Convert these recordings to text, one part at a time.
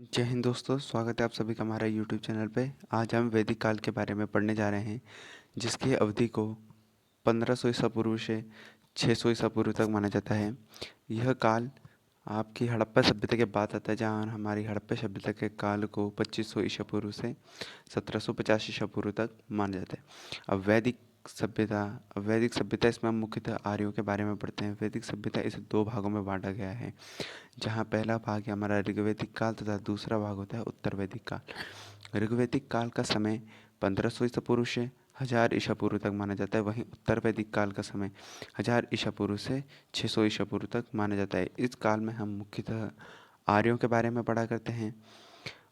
जय हिंद दोस्तों, स्वागत है आप सभी का हमारे यूट्यूब चैनल पे। आज हम वैदिक काल के बारे में पढ़ने जा रहे हैं, जिसकी अवधि को 1500 ईसा पूर्व से 600 ईसा पूर्व तक माना जाता है। यह काल आपकी हड़प्पा सभ्यता के बाद आता है, जहाँ हमारी हड़प्पा सभ्यता के काल को 2500 ईसा पूर्व से 1750 ईसा पूर्व तक माना जाता है। अब वैदिक सभ्यता इसमें हम मुख्यतः आर्यों के बारे में पढ़ते हैं। वैदिक सभ्यता इसे दो भागों में बांटा गया है, जहाँ पहला भाग है हमारा ऋग्वैदिक काल तथा दूसरा भाग होता है उत्तर वैदिक काल। ऋग्वैदिक काल का समय 1500 ईसा पूर्व से 1000 ईसा पूर्व तक माना जाता है। वहीं उत्तर वैदिक काल का समय 1000 ईसा पूर्व से 600 ईसा पूर्व तक माना जाता है। इस काल में हम मुख्यतः आर्यों के बारे में पढ़ा करते हैं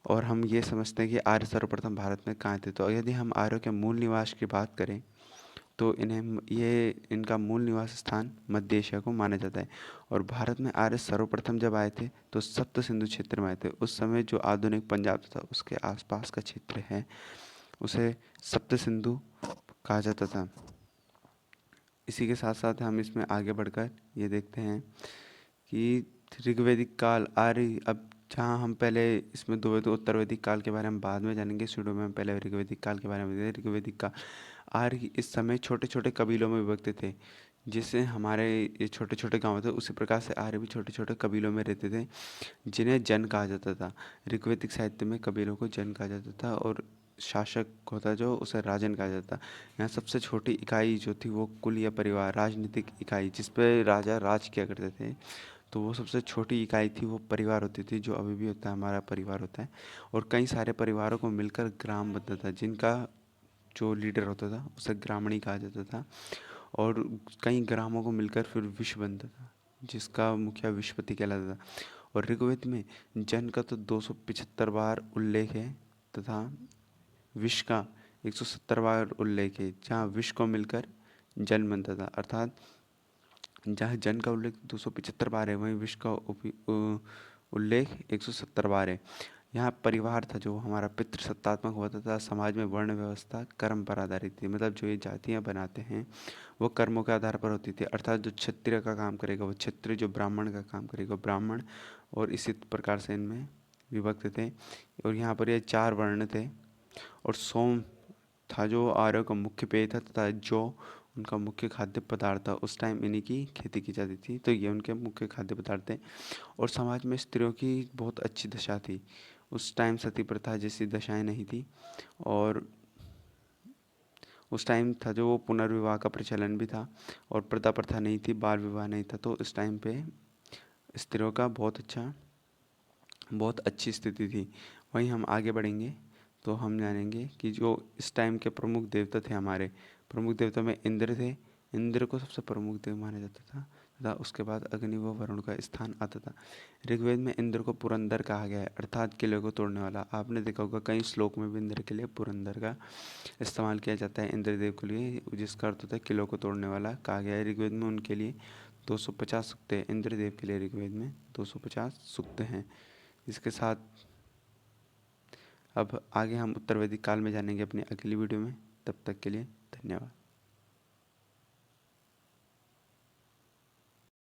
और हम ये समझते हैं कि आर्य सर्वप्रथम भारत में कहाँ थे। तो यदि हम आर्यों के मूल निवास की बात करें तो इनका मूल निवास स्थान मध्य एशिया को माना जाता है। और भारत में आर्य सर्वप्रथम जब आए थे तो सप्त सिंधु क्षेत्र में आए थे। उस समय जो आधुनिक पंजाब तथा उसके आसपास का क्षेत्र है, उसे सप्त सिंधु कहा जाता था। इसी के साथ साथ हम इसमें आगे बढ़कर ये देखते हैं कि ऋग्वैदिक काल आर्य, अब जहाँ हम पहले इसमें दो तो उत्तर वैदिक काल के बारे में बाद में जानेंगे, शुरू में हम पहले ऋग्वैदिक काल के बारे में देखें। ऋग्वैदिक काल आर्य इस समय छोटे छोटे कबीलों में विभक्त थे। जिससे हमारे ये छोटे छोटे गांव थे, उसी प्रकार से आर्य भी छोटे छोटे कबीलों में रहते थे, जिन्हें जन कहा जाता था। ऋग्वैदिक साहित्य में कबीलों को जन कहा जाता था और शासक होता जो उसे राजन कहा जाता। यहाँ सबसे छोटी इकाई जो थी वो कुल या परिवार, राजनीतिक इकाई जिस पे राजा राज किया करते थे, तो वो सबसे छोटी इकाई थी, वो परिवार होती थी, जो अभी भी होता है, हमारा परिवार होता है। और कई सारे परिवारों को मिलकर ग्राम बनता था, जिनका जो लीडर होता था उसे ग्रामणी कहा जाता था। और कई ग्रामों को मिलकर फिर विश्व बनता था, जिसका मुखिया विश्वपति कहलाता था। और ऋग्वेद में जन का तो 275 बार उल्लेख है तथा विश्व का 170 बार उल्लेख है, जहाँ विश्व को मिलकर जन बनता था। अर्थात जहाँ जन का उल्लेख 275 बार है, वहीं विश्व का उल्लेख 170 बार है। यहाँ परिवार था जो हमारा पितृ सत्तात्मक होता था। समाज में वर्ण व्यवस्था कर्म पर आधारित थी, मतलब जो ये जातियाँ बनाते हैं वो कर्मों के आधार पर होती थी। अर्थात जो क्षत्रिय का काम करेगा वो क्षत्रिय, जो ब्राह्मण का काम करेगा ब्राह्मण, और इसी प्रकार से इनमें विभक्त थे। और यहाँ पर ये 4 वर्ण थे। और सोम था जो आर्यों का मुख्य पेय था, तथा जो उनका मुख्य खाद्य पदार्थ था। उस टाइम इन्हीं की खेती की जाती थी, तो ये उनके मुख्य खाद्य पदार्थ थे। और समाज में स्त्रियों की बहुत अच्छी दशा थी। उस टाइम सती प्रथा जैसी दशाएं नहीं थी। और उस टाइम था जो पुनर्विवाह का प्रचलन भी था, और प्रथा प्रथा नहीं थी, बाल विवाह नहीं था। तो इस टाइम पे स्त्रियों का बहुत अच्छी स्थिति थी। वहीं हम आगे बढ़ेंगे तो हम जानेंगे कि जो इस टाइम के प्रमुख देवता थे, हमारे प्रमुख देवता में इंद्र थे। इंद्र को सबसे प्रमुख देव माना जाता था, तथा उसके बाद अग्नि व वरुण का स्थान आता था। ऋग्वेद में इंद्र को पुरंदर कहा गया है, अर्थात किले को तोड़ने वाला। आपने देखा होगा कई श्लोक में भी इंद्र के लिए पुरंदर का इस्तेमाल किया जाता है, इंद्रदेव के लिए, जिसका अर्थ होता है किलों को तोड़ने वाला कहा गया है। ऋग्वेद में उनके लिए 250 सूक्त है। इंद्रदेव के लिए ऋग्वेद में 250 सूक्त हैं। इसके साथ अब आगे हम उत्तर वैदिक काल में जानेंगे अपनी अगली वीडियो में। तब तक के लिए धन्यवाद।